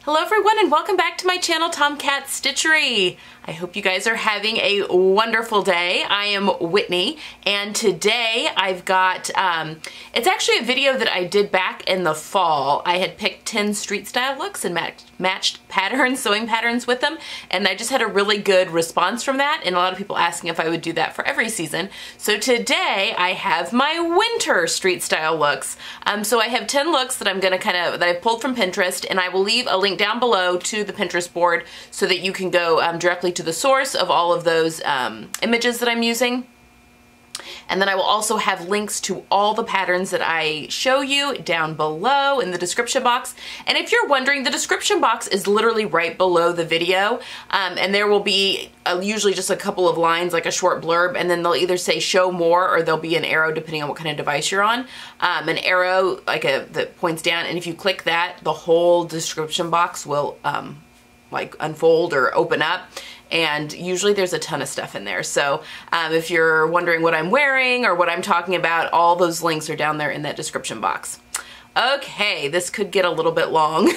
Hello everyone and welcome back to my channel, Tomcat Stitchery. I hope you guys are having a wonderful day. I am Whitney and today I've got, it's actually a video that I did back in the fall. I had picked 10 street style looks and matched patterns, sewing patterns with them, and I just had a really good response from that and a lot of people asking if I would do that for every season. So today I have my winter street style looks. So I have 10 looks that I'm gonna that I've pulled from Pinterest, and I will leave a link down below to the Pinterest board so that you can go directly to the source of all of those images that I'm using. And then I will also have links to all the patterns that I show you down below in the description box. And if you're wondering, the description box is literally right below the video, and there will be usually just a couple of lines, like a short blurb, and then they'll either say show more or there'll be an arrow depending on what kind of device you're on. An arrow that points down, and if you click that, the whole description box will like unfold or open up. And usually there's a ton of stuff in there. So if you're wondering what I'm wearing or what I'm talking about, all those links are down there in that description box. Okay, this could get a little bit long.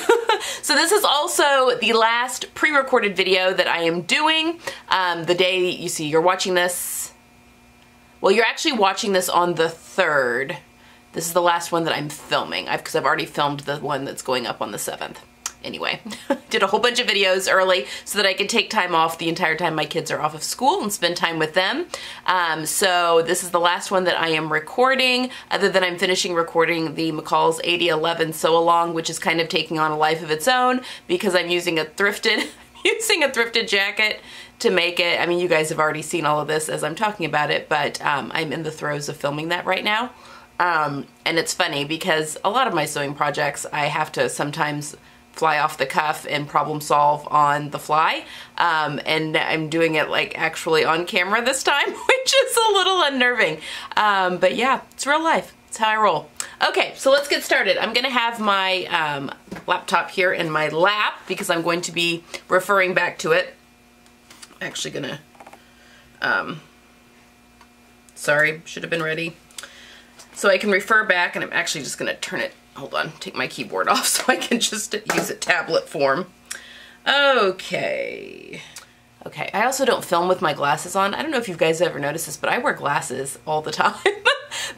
So this is also the last pre-recorded video that I am doing. The day you see you're watching this, well, you're actually watching this on the 3rd. This is the last one that I'm filming because I've already filmed the one that's going up on the 7th. Anyway, did a whole bunch of videos early so that I could take time off the entire time my kids are off of school and spend time with them. So this is the last one that I am recording, other than I'm finishing recording the McCall's 8011 Sew Along, which is kind of taking on a life of its own because I'm using a thrifted, jacket to make it. I mean, you guys have already seen all of this as I'm talking about it, but I'm in the throes of filming that right now. And it's funny because a lot of my sewing projects, I have to sometimes fly off the cuff and problem solve on the fly. And I'm doing it like actually on camera this time, which is a little unnerving. But yeah, it's real life. It's how I roll. Okay, so let's get started. I'm gonna have my laptop here in my lap because I'm going to be referring back to it. I'm actually gonna, sorry, should have been ready. So I can refer back, and I'm actually just gonna turn it, hold on, take my keyboard off so I can just use it tablet form. Okay. Okay, I also don't film with my glasses on. I don't know if you guys ever noticed this, but I wear glasses all the time.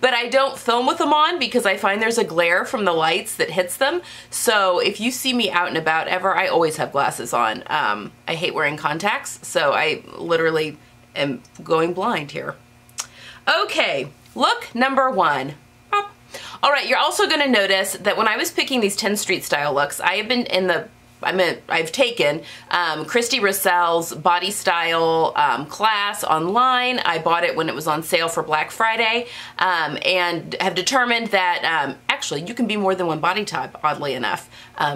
But I don't film with them on because I find there's a glare from the lights that hits them. So if you see me out and about ever, I always have glasses on. I hate wearing contacts, so I literally am going blind here. Okay, look number 1. All right, you're also going to notice that when I was picking these 10 street style looks, I have been in the, I've taken Christy Russell's body style class online. I bought it when it was on sale for Black Friday, and have determined that actually you can be more than one body type, oddly enough.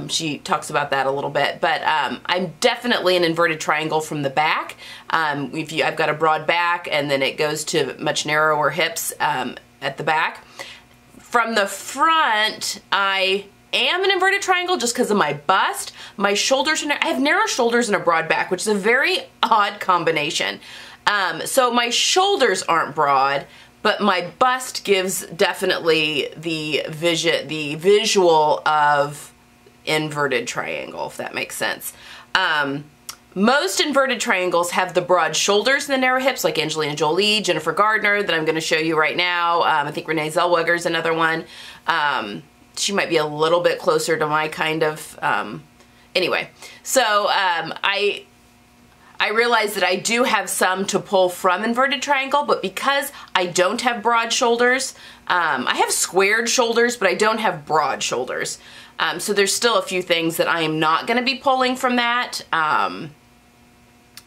She talks about that a little bit, but I'm definitely an inverted triangle from the back. I've got a broad back, and then it goes to much narrower hips at the back. From the front, I am an inverted triangle just because of my bust. My shoulders are I have narrow shoulders and a broad back, which is a very odd combination. So my shoulders aren't broad, but my bust gives definitely the visual of inverted triangle, if that makes sense. Most inverted triangles have the broad shoulders and the narrow hips, like Angelina Jolie, Jennifer Gardner, that I'm going to show you right now. I think Renee Zellweger is another one. She might be a little bit closer to my kind of, anyway. So I realize that I do have some to pull from inverted triangle, but because I don't have broad shoulders, I have squared shoulders, but I don't have broad shoulders. So there's still a few things that I am not going to be pulling from that.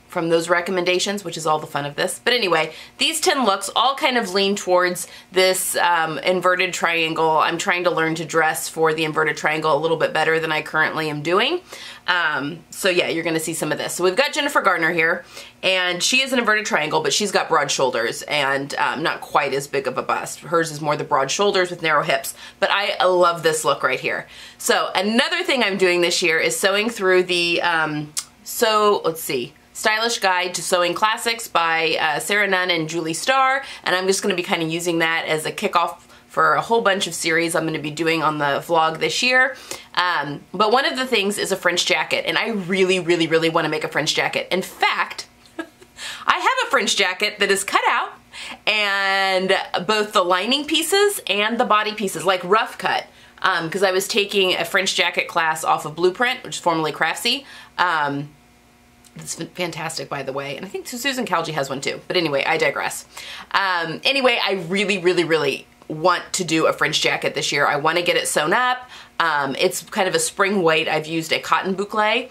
From those recommendations, which is all the fun of this. But anyway, these 10 looks all kind of lean towards this inverted triangle. I'm trying to learn to dress for the inverted triangle a little bit better than I currently am doing. So yeah, you're gonna see some of this. So we've got Jennifer Gardner here, and she is an inverted triangle, but she's got broad shoulders and not quite as big of a bust. Hers is more the broad shoulders with narrow hips, but I love this look right here. So another thing I'm doing this year is sewing through the, let's see, Stylish Guide to Sewing Classics by Sarah Nunn and Julie Starr, and I'm just going to be kind of using that as a kickoff for a whole bunch of series I'm going to be doing on the vlog this year. But one of the things is a French jacket, and I really, really, really want to make a French jacket. In fact, I have a French jacket that is cut out, and both the lining pieces and the body pieces, like rough cut, because I was taking a French jacket class off of Blueprint, which is formerly Craftsy. It's fantastic, by the way, and I think Susan Calgie has one too, but anyway, I digress. Anyway, I really, really, really want to do a French jacket this year. I want to get it sewn up. It's kind of a spring weight. I've used a cotton boucle,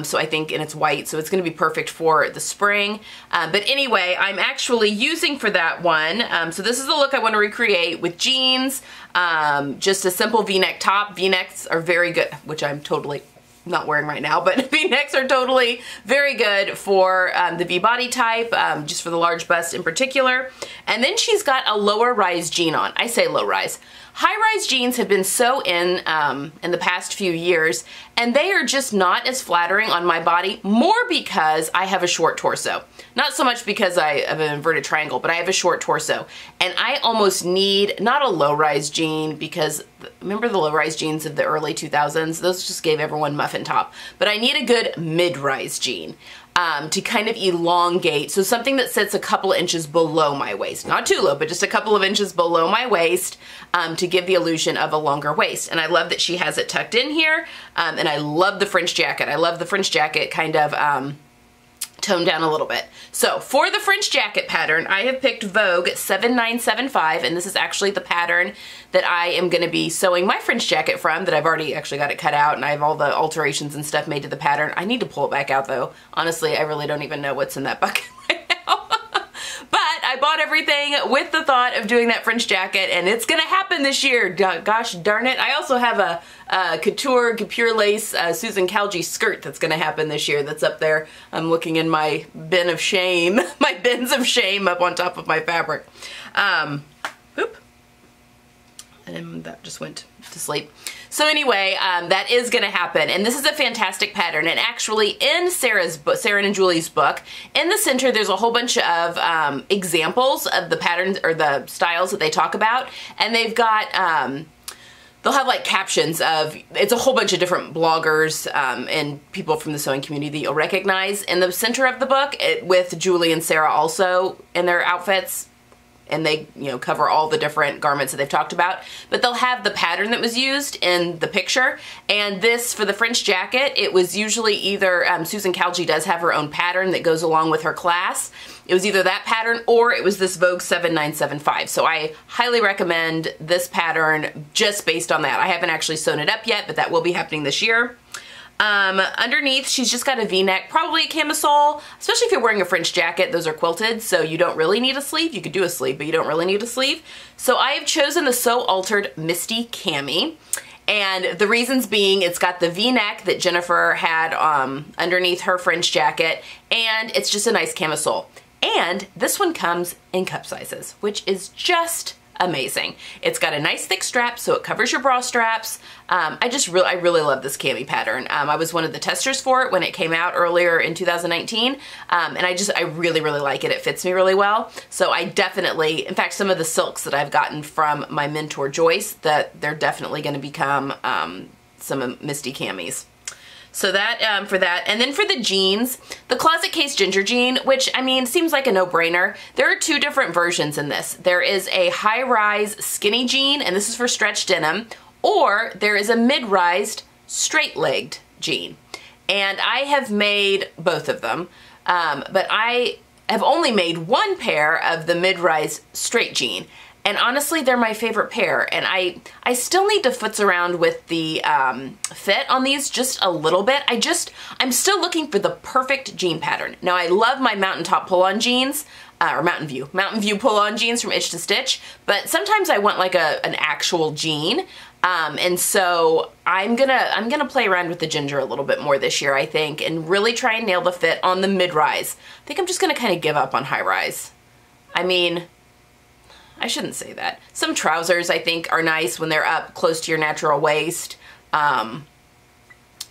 so I think, and it's white, so it's going to be perfect for the spring. But anyway, I'm actually using for that one, so this is the look I want to recreate with jeans, just a simple V-neck top. V-necks are very good, which I'm totally not wearing right now, but V-necks are totally very good for the V-body type, just for the large bust in particular. And then she's got a lower rise jean on. I say low rise. High-rise jeans have been so in the past few years, and they are just not as flattering on my body, more because I have a short torso. Not so much because I have an inverted triangle, but I have a short torso. And I almost need, not a low-rise jean, because remember the low-rise jeans of the early 2000s? Those just gave everyone muffin top. But I need a good mid-rise jean. To kind of elongate, so something that sits a couple of inches below my waist. Not too low, but just a couple of inches below my waist, to give the illusion of a longer waist. And I love that she has it tucked in here, and I love the French jacket. I love the French jacket kind of toned down a little bit. So for the French jacket pattern, I have picked Vogue 7975, and this is actually the pattern that I am going to be sewing my French jacket from, that I've already actually got it cut out, and I have all the alterations and stuff made to the pattern. I need to pull it back out though. Honestly, I really don't even know what's in that bucket right now. But I bought everything with the thought of doing that French jacket, and it's gonna happen this year. Gosh darn it. I also have a couture lace Susan Calgie skirt that's gonna happen this year that's up there. I'm looking in my bin of shame, my bins of shame up on top of my fabric. Oop. And that just went to sleep. So anyway, that is going to happen, and this is a fantastic pattern. And actually, in Sarah's book, Sarah and Julie's book, in the center, there's a whole bunch of examples of the patterns or the styles that they talk about, and they've got they'll have like captions of, it's a whole bunch of different bloggers and people from the sewing community that you'll recognize in the center of the book, with Julie and Sarah also in their outfits. And they, you know, cover all the different garments that they've talked about. But they'll have the pattern that was used in the picture. And this, for the French jacket, it was usually either, Susan Calgie does have her own pattern that goes along with her class. It was either that pattern or it was this Vogue 7975. So I highly recommend this pattern just based on that. I haven't actually sewn it up yet, but that will be happening this year. Underneath, she's just got a V-neck, probably a camisole, especially if you're wearing a French jacket. Those are quilted, so you don't really need a sleeve. You could do a sleeve, but you don't really need a sleeve. So I have chosen the So Altered Misty Cami, and the reasons being, it's got the V-neck that Jennifer had underneath her French jacket, and it's just a nice camisole. And this one comes in cup sizes, which is just amazing. It's got a nice thick strap, so it covers your bra straps. I really love this cami pattern. I was one of the testers for it when it came out earlier in 2019, and I really, really like it. It fits me really well. So I definitely, in fact, some of the silks that I've gotten from my mentor Joyce, that they're definitely going to become some Misty camis. So that, for that. And then for the jeans, the Closet Case Ginger jean, which, I mean, seems like a no-brainer. There are two different versions in this. There is a high-rise skinny jean, and this is for stretch denim, or there is a mid-rised straight-legged jean. And I have made both of them, but I have only made one pair of the mid-rise straight jean. And honestly, they're my favorite pair. And I still need to futz around with the fit on these just a little bit. I'm still looking for the perfect jean pattern. Now, I love my mountaintop pull-on jeans, or Mountain View pull-on jeans from Itch to Stitch. But sometimes I want like an actual jean. And so I'm gonna play around with the ginger a little bit more this year, I think, and really try and nail the fit on the mid-rise. I think I'm just gonna kind of give up on high-rise. I mean, I shouldn't say that. Some trousers, I think, are nice when they're up close to your natural waist,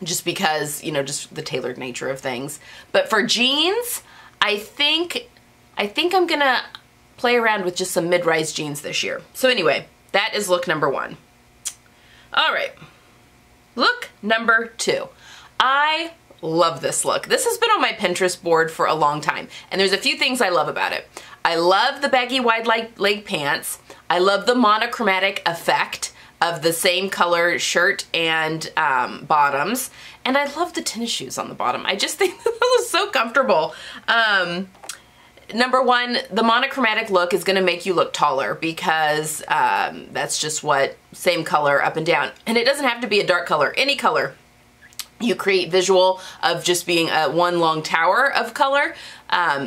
just because, you know, just the tailored nature of things. But for jeans, I think I'm gonna play around with just some mid-rise jeans this year. So anyway, that is look number 1. All right, look number 2. I love this look. This has been on my Pinterest board for a long time, and there's a few things I love about it. I love the baggy wide leg pants. I love the monochromatic effect of the same color shirt and bottoms, and I love the tennis shoes on the bottom. I just think that was so comfortable. Number 1, the monochromatic look is going to make you look taller because that's just what, same color up and down. And it doesn't have to be a dark color, any color. You create visual of just being one long tower of color.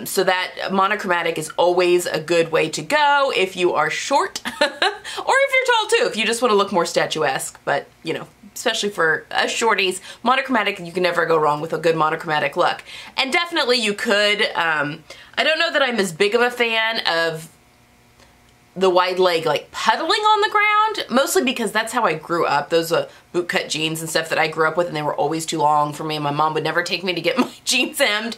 So that monochromatic is always a good way to go if you are short or if you're tall too, if you just want to look more statuesque. But, you know, especially for shorties, monochromatic, you can never go wrong with a good monochromatic look. And definitely you could, I don't know that I'm as big of a fan of the wide leg like puddling on the ground, mostly because that's how I grew up. Those bootcut jeans and stuff that I grew up with, and they were always too long for me, and my mom would never take me to get my jeans hemmed.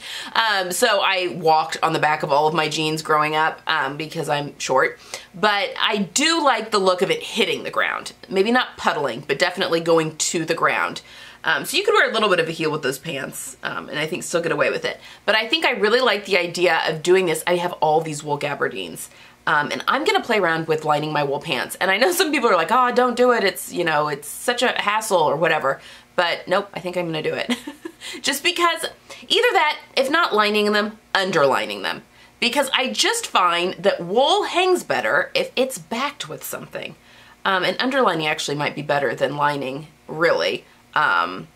So I walked on the back of all of my jeans growing up because I'm short. But I do like the look of it hitting the ground. Maybe not puddling, but definitely going to the ground. So you could wear a little bit of a heel with those pants, and I think still get away with it. But I think I really like the idea of doing this. I have all these wool gabardines. And I'm gonna play around with lining my wool pants. And I know some people are like, oh, don't do it. It's, you know, it's such a hassle or whatever. But nope, I think I'm gonna do it. Just because either that, if not lining them, underlining them. Because I just find that wool hangs better if it's backed with something. And underlining actually might be better than lining, really. And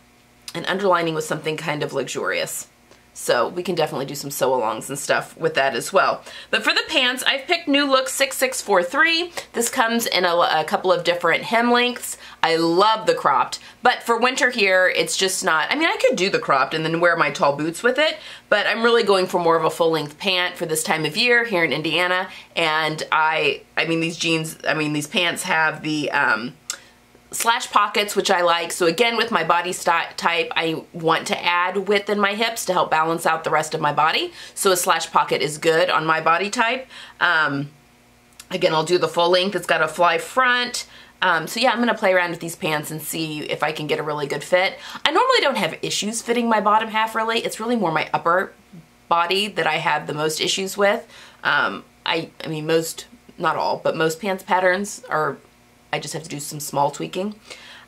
underlining with something kind of luxurious. So we can definitely do some sew-alongs and stuff with that as well. But for the pants, I've picked New Look 6643. This comes in a couple of different hem lengths. I love the cropped, but for winter here, it's just not, I mean, I could do the cropped and then wear my tall boots with it, but I'm really going for more of a full-length pant for this time of year here in Indiana. And I mean, these pants have the, slash pockets, which I like. So again, with my body type, I want to add width in my hips to help balance out the rest of my body. So a slash pocket is good on my body type. Again, I'll do the full length. It's got a fly front. So yeah, I'm gonna play around with these pants and see if I can get a really good fit. I normally don't have issues fitting my bottom half really. It's really more my upper body that I have the most issues with. I mean, most, not all, but most pants patterns are, I just have to do some small tweaking.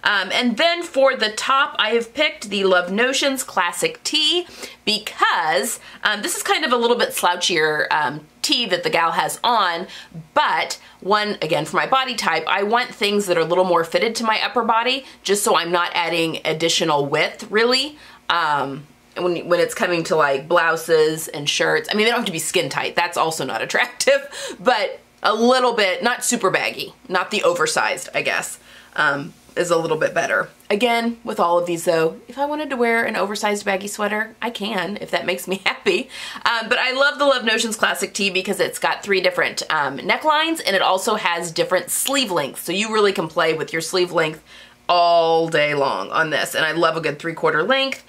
And then for the top, I have picked the Love Notions Classic Tee because this is kind of a little bit slouchier tee that the gal has on, but one, again, for my body type, I want things that are a little more fitted to my upper body, just so I'm not adding additional width, really. When it's coming to like blouses and shirts, I mean, they don't have to be skin tight. That's also not attractive, but a little bit, not super baggy, not the oversized, I guess, is a little bit better. Again, with all of these though, if I wanted to wear an oversized baggy sweater, I can, if that makes me happy. But I love the Love Notions Classic Tee because it's got 3 different necklines, and it also has different sleeve lengths. So you really can play with your sleeve length all day long on this. And I love a good 3/4 length.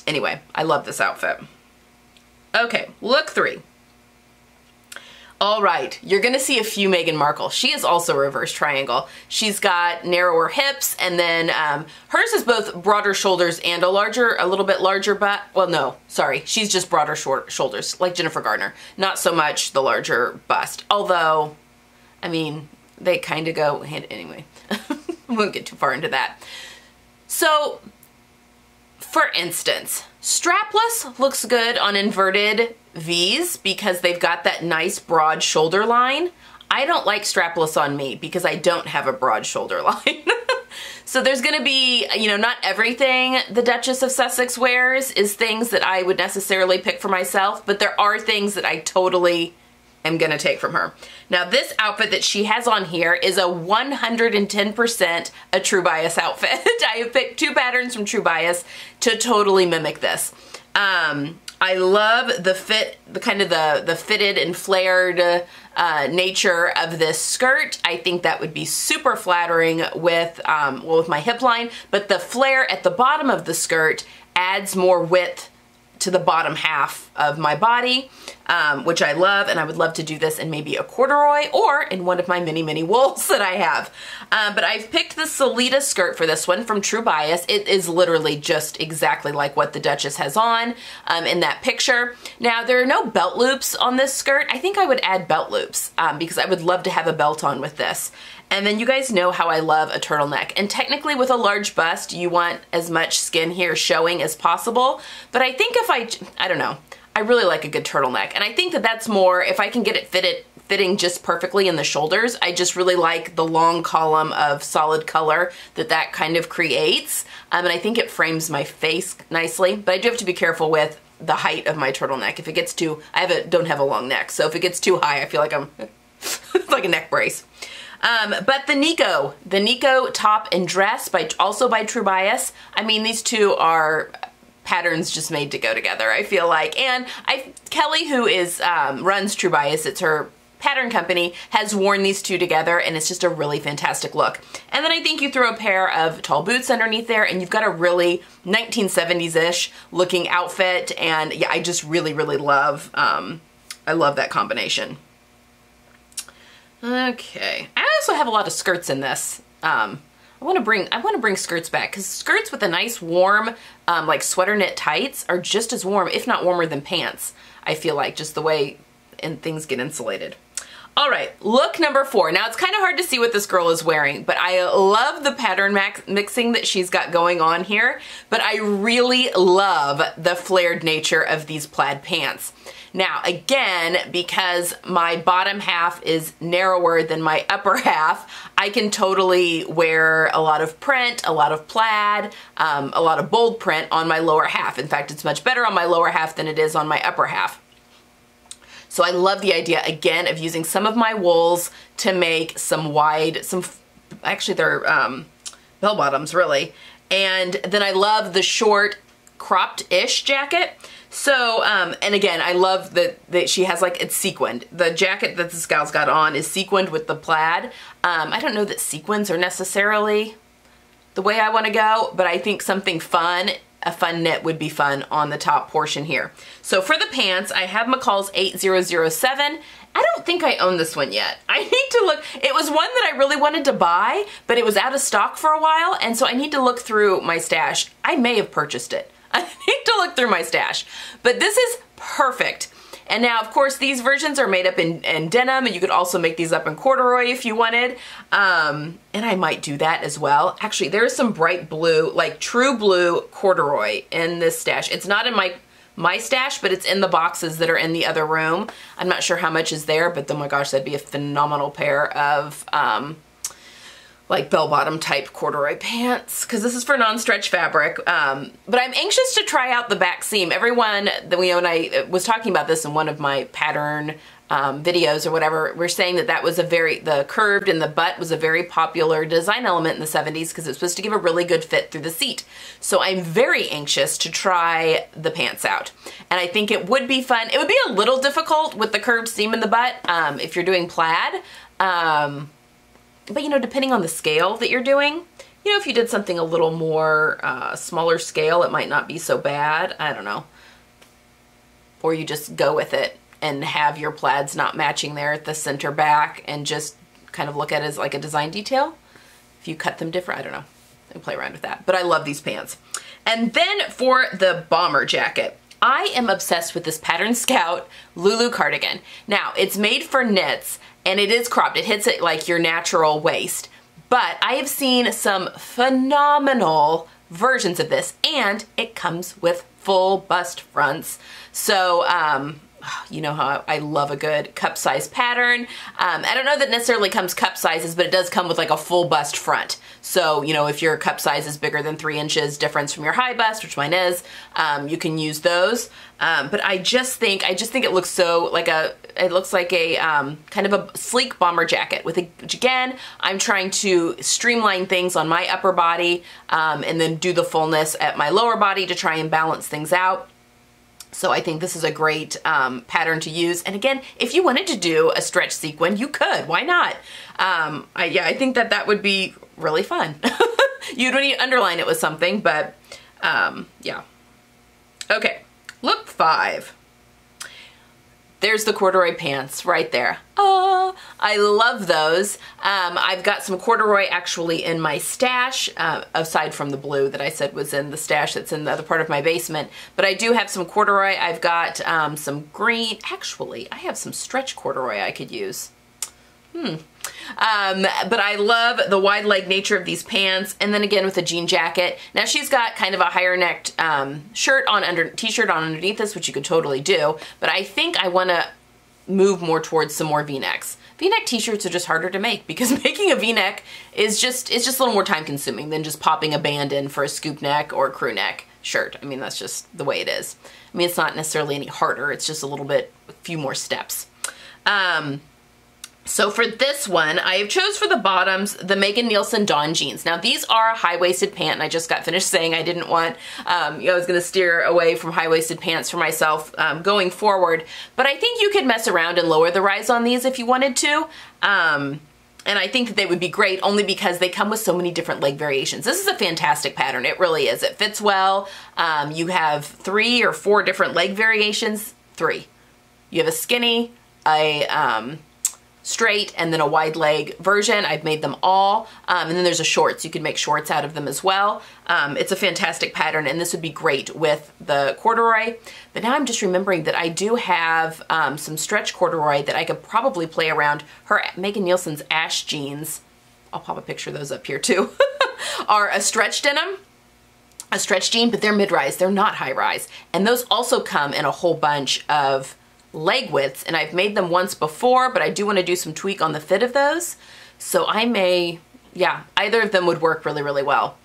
Anyway, I love this outfit. Okay, look 3. All right, you're gonna see a few Meghan Markle. She is also a reverse triangle. She's got narrower hips, and then hers is both broader shoulders and a little bit larger butt. Well, no, sorry, she's just broader shoulders, like Jennifer Gardner. Not so much the larger bust, although, I mean, they kind of go hand anyway. We won't get too far into that. So, for instance, strapless looks good on inverted V's because they've got that nice broad shoulder line. I don't like strapless on me because I don't have a broad shoulder line. So there's gonna be, you know, not everything the Duchess of Sussex wears is things that I would necessarily pick for myself, but there are things that I totally am gonna take from her. Now this outfit that she has on here is a 110% a True Bias outfit. I have picked 2 patterns from True Bias to totally mimic this. I love the fit, the kind of the fitted and flared nature of this skirt. I think that would be super flattering with, well, with my hip line, but the flare at the bottom of the skirt adds more width to the bottom half of my body, which I love, and I would love to do this in maybe a corduroy or in one of my mini wools that I have. But I've picked the Salida skirt for this one from True Bias. It is literally just exactly like what the Duchess has on in that picture. Now, there are no belt loops on this skirt. I think I would add belt loops because I would love to have a belt on with this. And then you guys know how I love a turtleneck. And technically with a large bust, you want as much skin here showing as possible. But I think if I don't know, I really like a good turtleneck. And I think that that's more, if I can get it fitting just perfectly in the shoulders, I just really like the long column of solid color that kind of creates. And I think it frames my face nicely. But I do have to be careful with the height of my turtleneck. If it gets too, don't have a long neck. So if it gets too high, I feel like I'm it's like a neck brace. But the Nico top and dress, also by True Bias. I mean, these two are patterns just made to go together, I feel like. And Kelly, who runs True Bias, it's her pattern company, has worn these two together, and it's just a really fantastic look. And then I think you throw a pair of tall boots underneath there, and you've got a really 1970s-ish looking outfit. And yeah, I just really love, I love that combination. Okay, I also have a lot of skirts in this. I want to bring skirts back, because skirts with a nice warm, like sweater knit tights are just as warm, if not warmer than pants. I feel like, just the way things get insulated. All right, look number 4. Now, it's kind of hard to see what this girl is wearing, but I love the pattern mixing that she's got going on here, but I really love the flared nature of these plaid pants. Now, again, because my bottom half is narrower than my upper half, I can totally wear a lot of print, a lot of plaid, a lot of bold print on my lower half. In fact, it's much better on my lower half than it is on my upper half. So I love the idea, again, of using some of my wools to make actually they're bell bottoms, really. And then I love the short cropped-ish jacket. So, and again, I love that she has, like, it's sequined. The jacket that this gal's got on is sequined with the plaid. I don't know that sequins are necessarily the way I want to go, but I think something fun, a fun knit would be fun on the top portion here. So for the pants, I have McCall's 8007. I don't think I own this one yet. I need to look. It was one that I really wanted to buy, but it was out of stock for a while, and so I need to look through my stash. I may have purchased it. I need to look through my stash. But this is perfect. And now, of course, these versions are made up in denim, and you could also make these up in corduroy if you wanted. And I might do that as well. Actually, there is some bright blue, like true blue corduroy in this stash. It's not in my stash, but it's in the boxes that are in the other room. I'm not sure how much is there, but oh my gosh, that'd be a phenomenal pair of like bell-bottom type corduroy pants, because this is for non-stretch fabric. But I'm anxious to try out the back seam. Everyone that we own, I was talking about this in one of my pattern videos or whatever, we're saying that was the curved in the butt was a very popular design element in the 70s because it was supposed to give a really good fit through the seat. So I'm very anxious to try the pants out. And I think it would be fun. It would be a little difficult with the curved seam in the butt if you're doing plaid. But, you know, depending on the scale that you're doing, you know, if you did something a little more smaller scale, it might not be so bad. I don't know. Or you just go with it and have your plaids not matching there at the center back and just kind of look at it as like a design detail. If you cut them different, I don't know. I play around with that. But I love these pants. And then for the bomber jacket, I am obsessed with this Pattern Scout Lulu cardigan. Now, it's made for knits, and it is cropped. It hits it like your natural waist. But I have seen some phenomenal versions of this, and it comes with full bust fronts. So, you know how I love a good cup size pattern. I don't know that necessarily comes cup sizes, but it does come with like a full bust front. So, you know, if your cup size is bigger than 3 inches difference from your high bust, which mine is, you can use those. But I just think it looks so like it looks like a kind of a sleek bomber jacket which again, I'm trying to streamline things on my upper body and then do the fullness at my lower body to try and balance things out. So I think this is a great pattern to use. And again, if you wanted to do a stretch sequin, you could. Why not? Yeah, I think that would be really fun. You'd need to underline it with something, but yeah. Okay. Look 5. There's the corduroy pants right there. Oh, I love those. I've got some corduroy actually in my stash, aside from the blue that I said was in the stash that's in the other part of my basement. But I do have some corduroy. I've got some green. Actually, I have some stretch corduroy I could use. But I love the wide leg nature of these pants, and then again with a jean jacket. Now she's got kind of a higher necked t-shirt on underneath this, which you could totally do, but I think I want to move more towards some more v-necks. V-neck t-shirts are just harder to make because making a v-neck is just, it's just a little more time consuming than just popping a band in for a scoop neck or a crew neck shirt. I mean, that's just the way it is. I mean, it's not necessarily any harder, it's just a few more steps. So for this one, I have chose for the bottoms the Megan Nielsen Dawn jeans. Now these are a high-waisted pant, and I just got finished saying I didn't want, I was going to steer away from high-waisted pants for myself going forward. But I think you could mess around and lower the rise on these if you wanted to. And I think that they would be great only because they come with so many different leg variations. This is a fantastic pattern. It really is. It fits well. You have 3 or 4 different leg variations. 3. You have a skinny, a straight, and then a wide leg version. I've made them all. And then there's a shorts. You can make shorts out of them as well. It's a fantastic pattern, and this would be great with the corduroy. But now I'm just remembering that I do have some stretch corduroy that I could probably play around. Her Megan Nielsen's Ash jeans, I'll pop a picture of those up here too, are a stretch denim, a stretch jean, but they're mid-rise. They're not high-rise. And those also come in a whole bunch of leg widths, and I've made them once before, but I do want to do some tweak on the fit of those. So I may, yeah, either of them would work really, really well.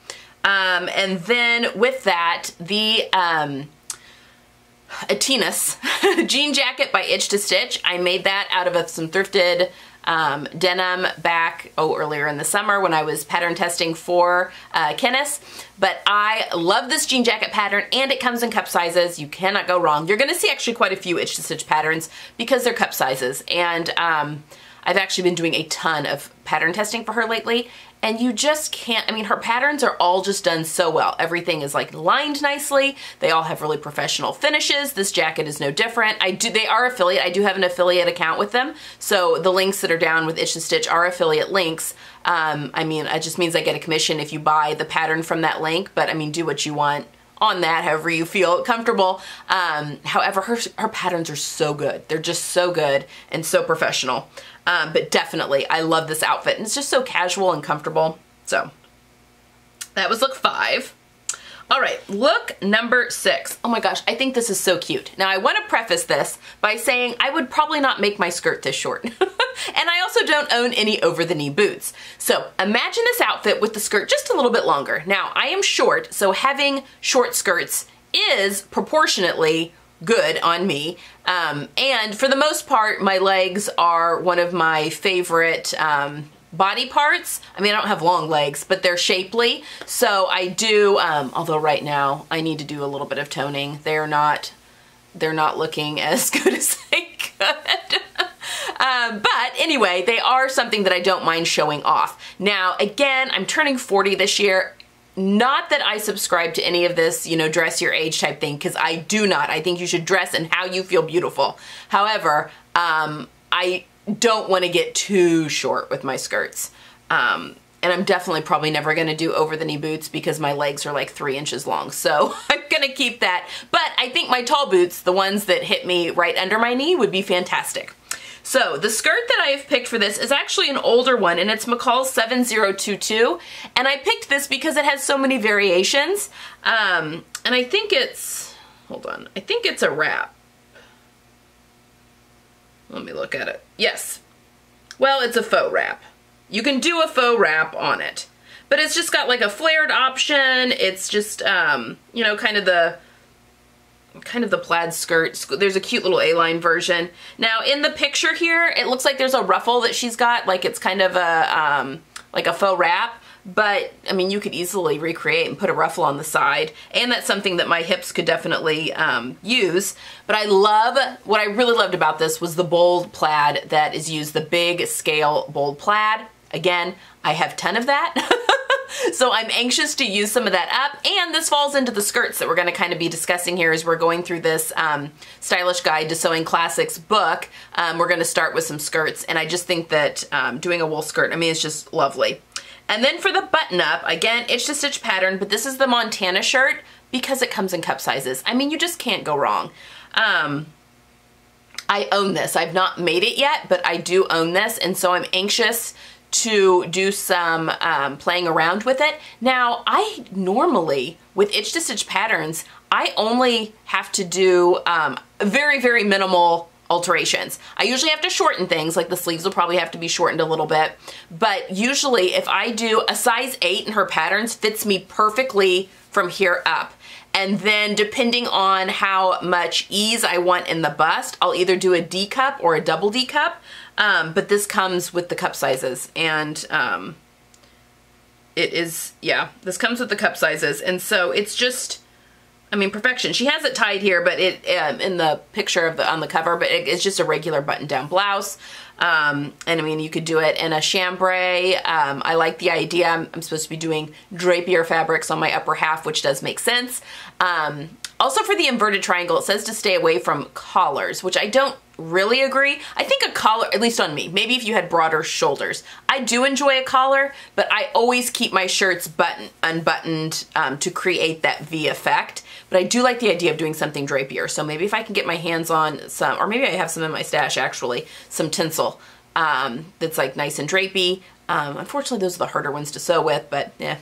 And then with that, the Atinas jean jacket by Itch to Stitch. I made that out of some thrifted denim back, earlier in the summer when I was pattern testing for Kenneth. But I love this jean jacket pattern, and it comes in cup sizes. You cannot go wrong. You're gonna see actually quite a few Itch to Stitch patterns because they're cup sizes. And I've actually been doing a ton of pattern testing for her lately, and you just can't, I mean, her patterns are all just done so well. Everything is like lined nicely. They all have really professional finishes. This jacket is no different. They are affiliate. I do have an affiliate account with them. So the links that are down with Itch to Stitch are affiliate links. I mean, it just means I get a commission if you buy the pattern from that link, but I mean, do what you want on that, however you feel comfortable. However, her patterns are so good. They're just so good and so professional. But definitely, I love this outfit, and it's just so casual and comfortable. So that was look 5. All right, look number 6. Oh my gosh, I think this is so cute. Now I want to preface this by saying I would probably not make my skirt this short. And I also don't own any over-the-knee boots. So imagine this outfit with the skirt just a little bit longer. Now I am short, so having short skirts is proportionately good on me. And for the most part, my legs are one of my favorite body parts. I mean, I don't have long legs, but they're shapely. So I do, although right now I need to do a little bit of toning. They're not looking as good as they could. But anyway, they are something that I don't mind showing off. Now, again, I'm turning 40 this year. Not that I subscribe to any of this, you know, dress your age type thing, because I do not. I think you should dress in how you feel beautiful. However, I don't want to get too short with my skirts. And I'm definitely probably never going to do over-the-knee boots because my legs are like 3 inches long. So I'm going to keep that. But I think my tall boots, the ones that hit me right under my knee, would be fantastic. So the skirt that I have picked for this is actually an older one, and it's McCall's 7022. And I picked this because it has so many variations. And I think it's, hold on, I think it's a wrap. Let me look at it. Yes. Well, it's a faux wrap. You can do a faux wrap on it. But it's just got like a flared option. It's just, you know, kind of the plaid skirt. There's a cute little A-line version. Now in the picture here, it looks like there's a ruffle that she's got, like it's kind of a, like a faux wrap. But, I mean, you could easily recreate and put a ruffle on the side. And that's something that my hips could definitely use. But what I really loved about this was the bold plaid that is used, the big scale bold plaid. Again, I have a ton of that. So I'm anxious to use some of that up, and this falls into the skirts that we're going to kind of be discussing here as we're going through this Stylish Guide to Sewing Classics book. We're going to start with some skirts, and I just think that doing a wool skirt, I mean, it's just lovely. And then for the button-up, again, itch to stitch pattern, but this is the Montana shirt because it comes in cup sizes. I mean, you just can't go wrong. I own this. I've not made it yet, but I do own this, and so I'm anxious to do some playing around with it. Now, I normally, with itch to stitch patterns, I only have to do very, very minimal alterations. I usually have to shorten things, like the sleeves will probably have to be shortened a little bit, but usually if I do a size 8 in her patterns fits me perfectly from here up. And then depending on how much ease I want in the bust, I'll either do a D cup or a double D cup. But this comes with the cup sizes, and it is, yeah, this comes with the cup sizes. And so it's just, I mean, perfection. She has it tied here, but it in the picture of on the cover, but it's just a regular button-down blouse. And I mean, you could do it in a chambray. I like the idea. I'm supposed to be doing drapier fabrics on my upper half, which does make sense. Also for the inverted triangle, it says to stay away from collars, which I don't really agree. I think a collar, at least on me, maybe if you had broader shoulders. I do enjoy a collar, but I always keep my shirts unbuttoned to create that V effect. But I do like the idea of doing something drapier. So maybe if I can get my hands on some, or maybe I have some in my stash actually, some tinsel that's like nice and drapey. Unfortunately, those are the harder ones to sew with, but yeah.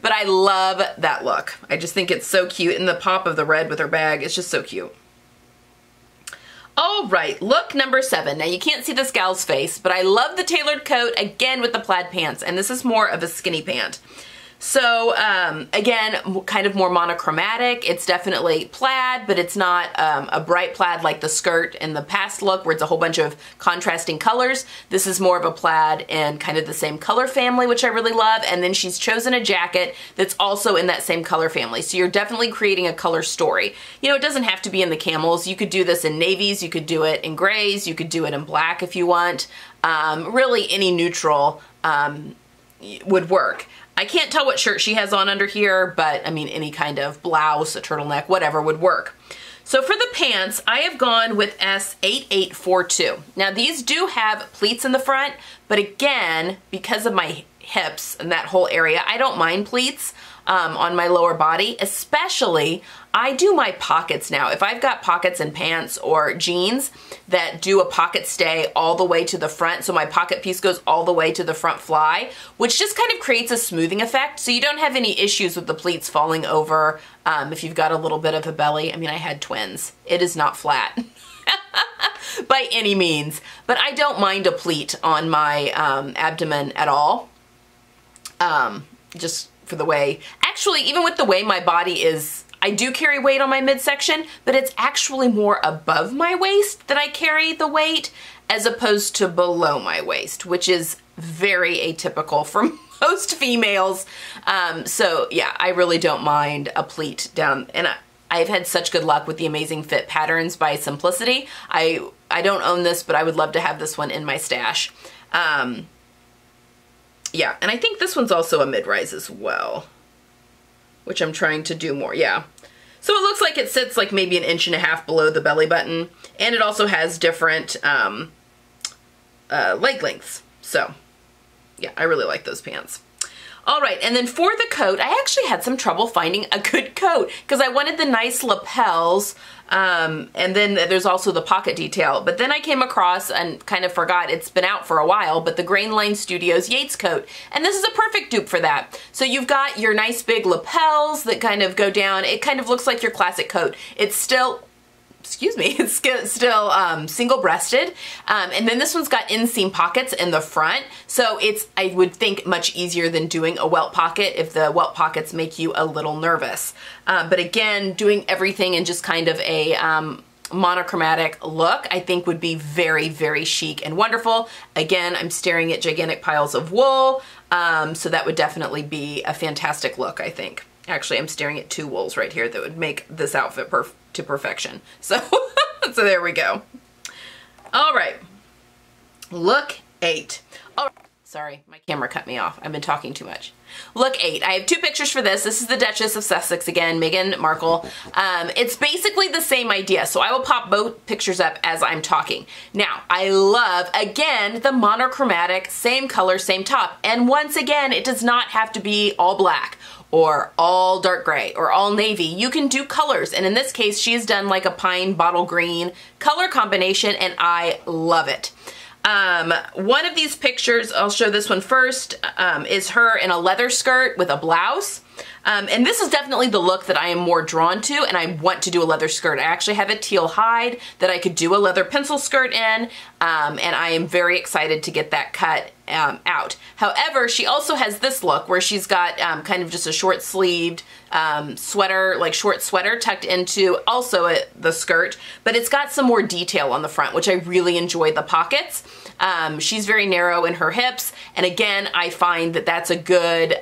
But I love that look. I just think it's so cute. And the pop of the red with her bag, it's just so cute. All right, look number 7. Now you can't see this gal's face, but I love the tailored coat, again with the plaid pants, and this is more of a skinny pant. So again, kind of more monochromatic. It's definitely plaid, but it's not a bright plaid like the skirt in the past look where it's a whole bunch of contrasting colors. This is more of a plaid in kind of the same color family, which I really love. And then she's chosen a jacket that's also in that same color family. So you're definitely creating a color story. You know, it doesn't have to be in the camels. You could do this in navies. You could do it in grays. You could do it in black if you want. Really any neutral would work. I can't tell what shirt she has on under here, but I mean, any kind of blouse, a turtleneck, whatever would work. So for the pants, I have gone with S8842. Now these do have pleats in the front, but again, because of my hips and that whole area, I don't mind pleats on my lower body, especially I do my pockets now. If I've got pockets in pants or jeans that do a pocket stay all the way to the front, so my pocket piece goes all the way to the front fly, which just kind of creates a smoothing effect, so you don't have any issues with the pleats falling over if you've got a little bit of a belly. I mean, I had twins. It is not flat. By any means, but I don't mind a pleat on my abdomen at all. Just for the way, actually, even with the way my body is, I do carry weight on my midsection, but it's actually more above my waist that I carry the weight as opposed to below my waist, which is very atypical for most females. So yeah, I really don't mind a pleat down, and I've had such good luck with the Amazing Fit patterns by Simplicity. I don't own this, but I would love to have this one in my stash. Yeah, and I think this one's also a mid-rise as well, which I'm trying to do more, yeah. So it looks like it sits like maybe 1.5 inches below the belly button, and it also has different leg lengths. So yeah, I really like those pants. All right, and then for the coat, I actually had some trouble finding a good coat because I wanted the nice lapels, and then there's also the pocket detail. But then I came across and kind of forgot, it's been out for a while, but the Grain Line Studios Yates coat, and this is a perfect dupe for that. So you've got your nice big lapels that kind of go down. It kind of looks like your classic coat. It's still, excuse me, it's still single-breasted, and then this one's got inseam pockets in the front, so it's, I would think, much easier than doing a welt pocket if the welt pockets make you a little nervous. But again, doing everything in just kind of a monochromatic look, I think would be very, very chic and wonderful. Again, I'm staring at gigantic piles of wool, so that would definitely be a fantastic look, I think. Actually, I'm staring at 2 wools right here that would make this outfit to perfection. So, so there we go. All right, look 8. All right. Sorry, my camera cut me off. I've been talking too much. Look 8. I have 2 pictures for this. This is the Duchess of Sussex again, Meghan Markle. It's basically the same idea, so I will pop both pictures up as I'm talking. Now, I love, again, the monochromatic, same color, same top. And once again, it does not have to be all black or all dark gray or all navy. You can do colors, and in this case, she has done like a pine bottle green color combination, and I love it. One of these pictures, I'll show this one first, is her in a leather skirt with a blouse. And this is definitely the look that I am more drawn to, and I want to do a leather skirt. I actually have a teal hide that I could do a leather pencil skirt in, and I am very excited to get that cut out. However, she also has this look where she's got kind of just a short sleeved sweater, like short sweater tucked into also the skirt, but it's got some more detail on the front, which I really enjoy the pockets. She's very narrow in her hips, and again, I find that that's a good,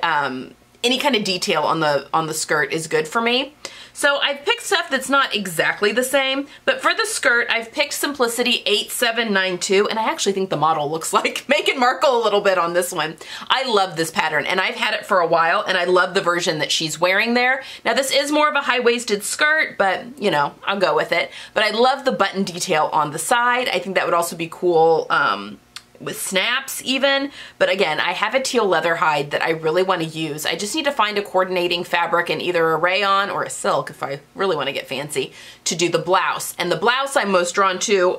any kind of detail on the skirt is good for me. So I've picked stuff that's not exactly the same, but for the skirt, I've picked Simplicity 8792, and I actually think the model looks like Meghan Markle a little bit on this one. I love this pattern, and I've had it for a while, and I love the version that she's wearing there. Now, this is more of a high-waisted skirt, but, you know, I'll go with it. But I love the button detail on the side. I think that would also be cool with snaps even, but again, I have a teal leather hide that I really want to use. I just need to find a coordinating fabric in either a rayon or a silk, if I really want to get fancy, to do the blouse. And the blouse I'm most drawn to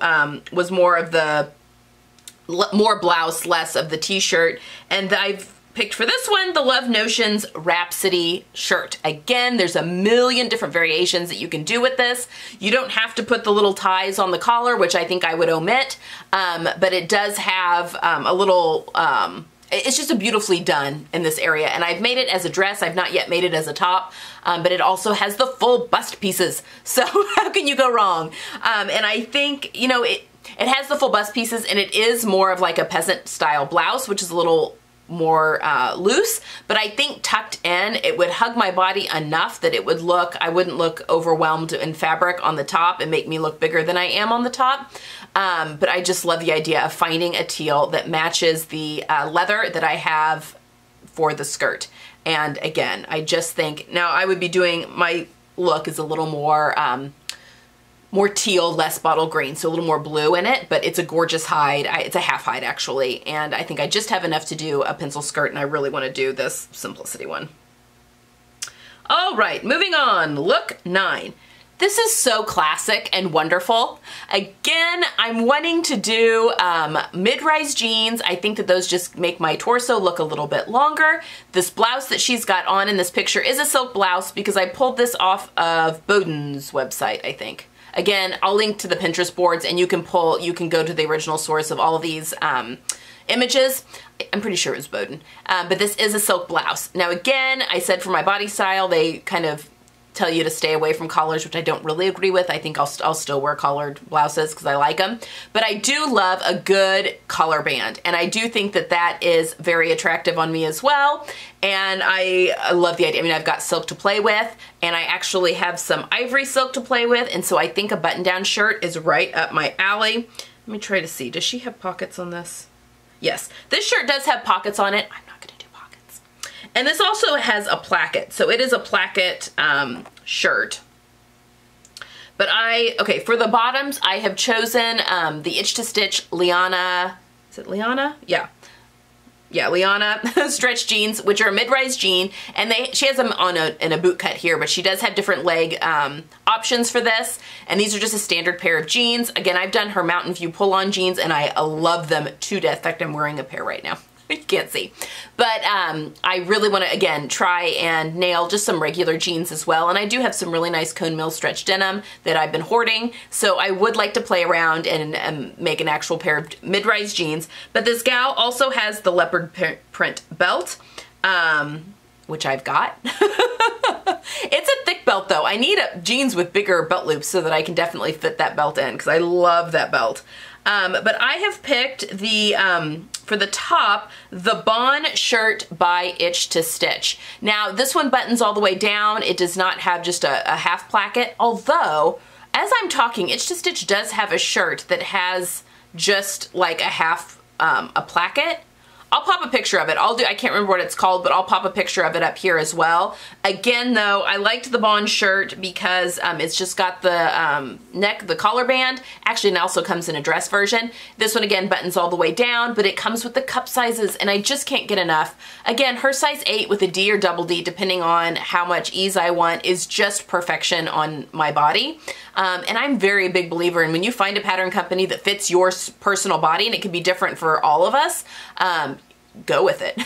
was more of the, more blouse, less of the t-shirt, and I've picked for this one the Love Notions Rhapsody shirt. Again, there's a million different variations that you can do with this. You don't have to put the little ties on the collar, which I think I would omit, but it does have a little, it's just a beautifully done in this area. And I've made it as a dress. I've not yet made it as a top, but it also has the full bust pieces. So how can you go wrong? And I think, you know, it has the full bust pieces, and it is more of like a peasant style blouse, which is a little more loose, but I think tucked in, it would hug my body enough that it would look, I wouldn't look overwhelmed in fabric on the top and make me look bigger than I am on the top. But I just love the idea of finding a teal that matches the leather that I have for the skirt. And again, I just think, now I would be doing, my look is a little more, more teal, less bottle green, so a little more blue in it, but it's a gorgeous hide. It's a half hide actually, and I think I just have enough to do a pencil skirt, and I really want to do this Simplicity one. All right, moving on, look 9. This is so classic and wonderful. Again, I'm wanting to do mid-rise jeans. I think that those just make my torso look a little bit longer. This blouse that she's got on in this picture is a silk blouse because I pulled this off of Boden's website, I think. Again, I'll link to the Pinterest boards, and you can go to the original source of all of these images. I'm pretty sure it was Boden. But this is a silk blouse. Now again, I said for my body style, they kind of tell you to stay away from collars, which I don't really agree with. I think I'll still wear collared blouses because I like them. But I do love a good collar band, and I do think that that is very attractive on me as well. And I love the idea. I mean, I've got silk to play with, and I actually have some ivory silk to play with, and so I think a button-down shirt is right up my alley. Let me try to see. Does she have pockets on this? Yes. This shirt does have pockets on it. I'm not going to do pockets. And this also has a placket, so it is a placket shirt. But okay, for the bottoms, I have chosen the Itch to Stitch Liana, is it Liana? Yeah, Liana stretch jeans, which are a mid-rise jean, and she has them on in a boot cut here, but she does have different leg options for this, and these are just a standard pair of jeans. Again, I've done her Mountain View pull-on jeans, and I love them to death. In fact, I'm wearing a pair right now. You can't see. But I really want to, again, try and nail just some regular jeans as well. And I do have some really nice cone mill stretch denim that I've been hoarding. So I would like to play around and make an actual pair of mid-rise jeans. But this gal also has the leopard print belt, which I've got. It's a thick belt though. I need jeans with bigger belt loops so that I can definitely fit that belt in because I love that belt. But I have picked the, for the top, the Bon shirt by Itch to Stitch. Now, this one buttons all the way down. It does not have just a half placket, although, as I'm talking, Itch to Stitch does have a shirt that has just like a half, a placket. I'll pop a picture of it. I can't remember what it's called, but I'll pop a picture of it up here as well. Again, though, I liked the Bond shirt because it's just got the the collar band. Actually, it also comes in a dress version. This one, again, buttons all the way down, but it comes with the cup sizes, and I just can't get enough. Again, her size 8 with a D or double D, depending on how much ease I want, is just perfection on my body. And I'm very a big believer in when you find a pattern company that fits your personal body, and it can be different for all of us, go with it.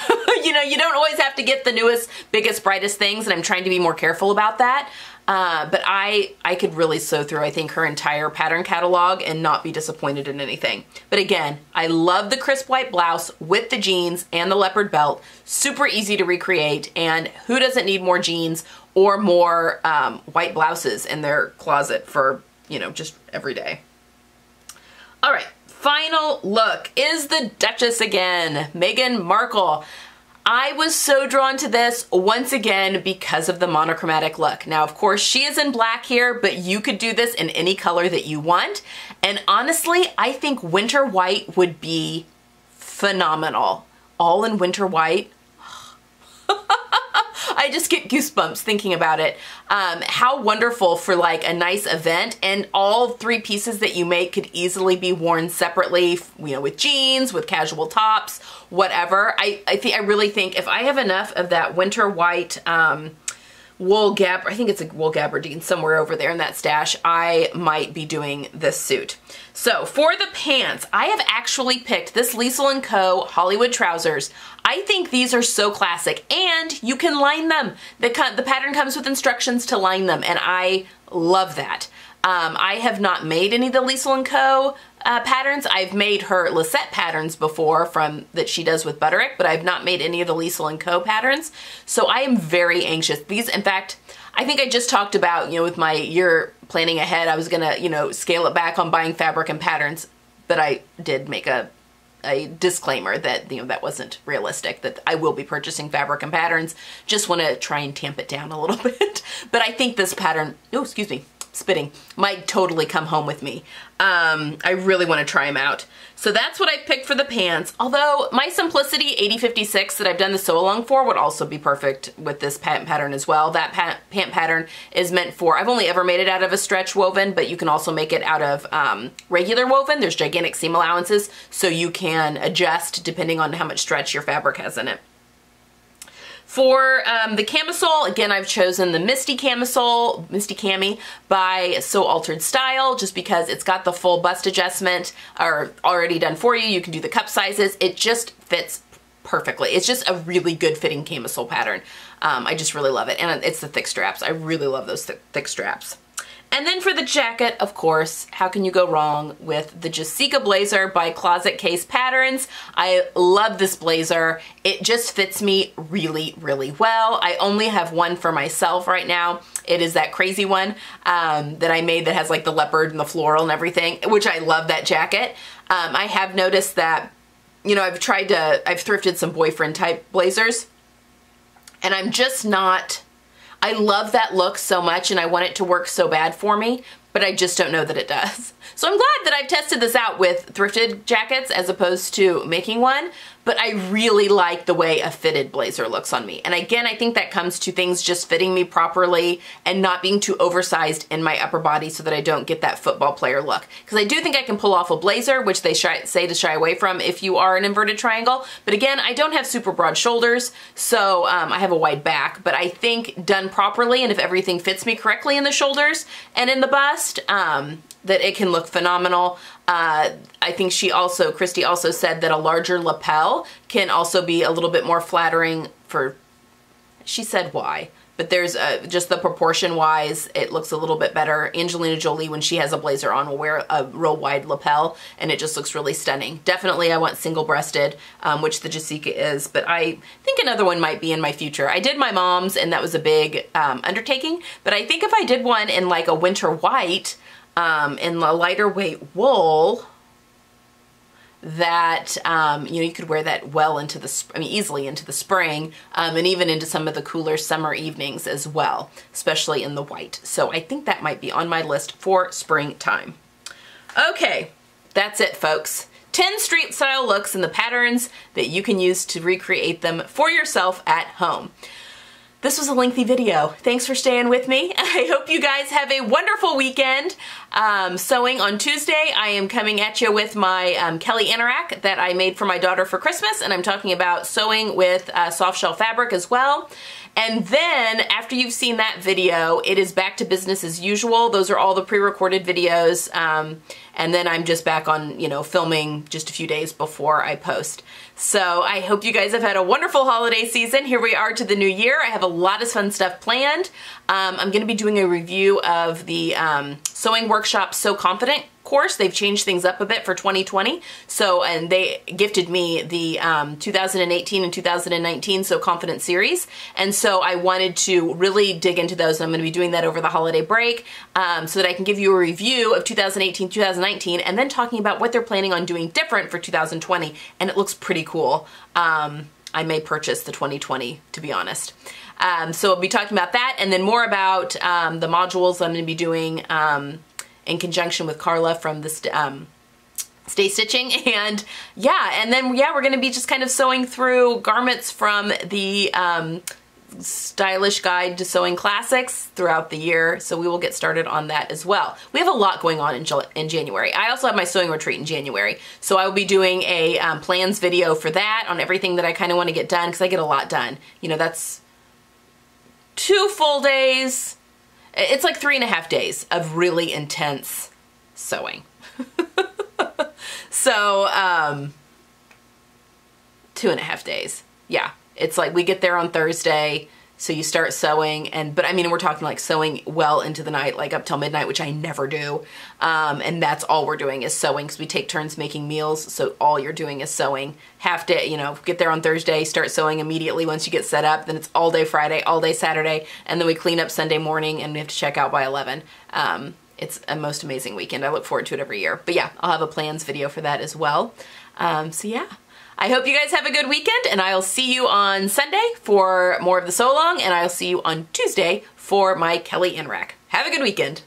You know, you don't always have to get the newest, biggest, brightest things, and I'm trying to be more careful about that. But I could really sew through, I think, her entire pattern catalog and not be disappointed in anything. But again, I love the crisp white blouse with the jeans and the leopard belt. Super easy to recreate, and who doesn't need more jeans or more white blouses in their closet for, you know, just every day. All right, final look is the Duchess again, Meghan Markle. I was so drawn to this once again because of the monochromatic look. Now, of course, she is in black here, but you could do this in any color that you want. And honestly, I think winter white would be phenomenal. All in winter white. I just get goosebumps thinking about it. How wonderful for like a nice event, and all 3 pieces that you make could easily be worn separately, you know, with jeans, with casual tops, whatever. I really think if I have enough of that winter white wool I think it's a wool gabardine somewhere over there in that stash, I might be doing this suit. So for the pants, I have actually picked this Liesl & Co. Hollywood trousers. I think these are so classic, and you can line them. The pattern comes with instructions to line them, and I love that. I have not made any of the Liesl & Co. Patterns. I've made her Lisette patterns before that she does with Butterick, but I've not made any of the Liesl & Co. patterns. So I am very anxious. These, in fact, I think I just talked about, you know, with my year planning ahead, I was gonna, you know, scale it back on buying fabric and patterns, but I did make a disclaimer that, you know, that wasn't realistic, that I will be purchasing fabric and patterns. Just want to try and tamp it down a little bit. But I think this pattern, oh, excuse me, spitting, might totally come home with me. I really want to try them out. So that's what I picked for the pants. Although my Simplicity 8056 that I've done the sew along for would also be perfect with this pant pattern as well. That pant pattern is meant for, I've only ever made it out of a stretch woven, but you can also make it out of regular woven. There's gigantic seam allowances, so you can adjust depending on how much stretch your fabric has in it. For the camisole, again, I've chosen the Misty Camisole, Misty Cami by So Altered Style, just because it's got the full bust adjustment already done for you. You can do the cup sizes. It just fits perfectly. It's just a really good fitting camisole pattern. I just really love it. And it's the thick straps. I really love those thick straps. And then for the jacket, of course, how can you go wrong with the Jessica blazer by Closet Case Patterns? I love this blazer. It just fits me really, really well. I only have one for myself right now. It is that crazy one that I made that has like the leopard and the floral and everything, which I love that jacket. I have noticed that, you know, I've thrifted some boyfriend type blazers, and I'm just not, I love that look so much and I want it to work so bad for me, but I just don't know that it does. So I'm glad that I've tested this out with thrifted jackets as opposed to making one, but I really like the way a fitted blazer looks on me. And again, I think that comes to things just fitting me properly and not being too oversized in my upper body so that I don't get that football player look. Because I do think I can pull off a blazer, which they say to shy away from if you are an inverted triangle. But again, I don't have super broad shoulders, so I have a wide back. But I think done properly, and if everything fits me correctly in the shoulders and in the bust, that it can look phenomenal. I think Christy also said that a larger lapel can also be a little bit more flattering for, she said why, but there's just the proportion wise, it looks a little bit better. Angelina Jolie, when she has a blazer on, will wear a real wide lapel and it just looks really stunning. Definitely I want single breasted, which the Jessica is, but I think another one might be in my future. I did my mom's and that was a big undertaking, but I think if I did one in like a winter white, in a lighter weight wool, that you know, you could wear that well into the, easily into the spring, and even into some of the cooler summer evenings as well, especially in the white. So I think that might be on my list for springtime. Okay, that's it, folks. 10 street style looks and the patterns that you can use to recreate them for yourself at home. This was a lengthy video. Thanks for staying with me. I hope you guys have a wonderful weekend. Sewing on Tuesday, I am coming at you with my Kelly anorak that I made for my daughter for Christmas, and I'm talking about sewing with soft shell fabric as well. And then after you've seen that video, it is back to business as usual. Those are all the pre-recorded videos. And then I'm just back on, filming just a few days before I post. So I hope you guys have had a wonderful holiday season. Here we are to the new year. I have a lot of fun stuff planned. I'm going to be doing a review of the Sewing Workshop So Confident course. They've changed things up a bit for 2020. And they gifted me the 2018 and 2019 So Confident series. And so I wanted to really dig into those. And I'm going to be doing that over the holiday break so that I can give you a review of 2018, 2019, and then talking about what they're planning on doing different for 2020. And it looks pretty cool. I may purchase the 2020, to be honest. So we'll be talking about that, and then more about the modules I'm going to be doing in conjunction with Carla from the Stay Stitching. And then we're going to be just kind of sewing through garments from the Stylish Guide to Sewing Classics throughout the year, so we will get started on that as well. We have a lot going on in January. I also have my sewing retreat in January, so I will be doing a plans video for that on everything that I kind of want to get done, because I get a lot done. That's 2 full days. It's like 3.5 days of really intense sewing. So 2.5 days. Yeah. It's like we get there on Thursday, so you start sewing, but we're talking like sewing well into the night, like up till midnight, which I never do. And that's all we're doing is sewing, because we take turns making meals, so all you're doing is sewing. Half day, get there on Thursday, start sewing immediately once you get set up, then it's all day Friday, all day Saturday, and then we clean up Sunday morning and we have to check out by 11. It's a most amazing weekend. I look forward to it every year. But yeah, I'll have a plans video for that as well. So yeah. I hope you guys have a good weekend, and I'll see you on Sunday for more of the sew along, and I'll see you on Tuesday for my Kelly anorak. Have a good weekend.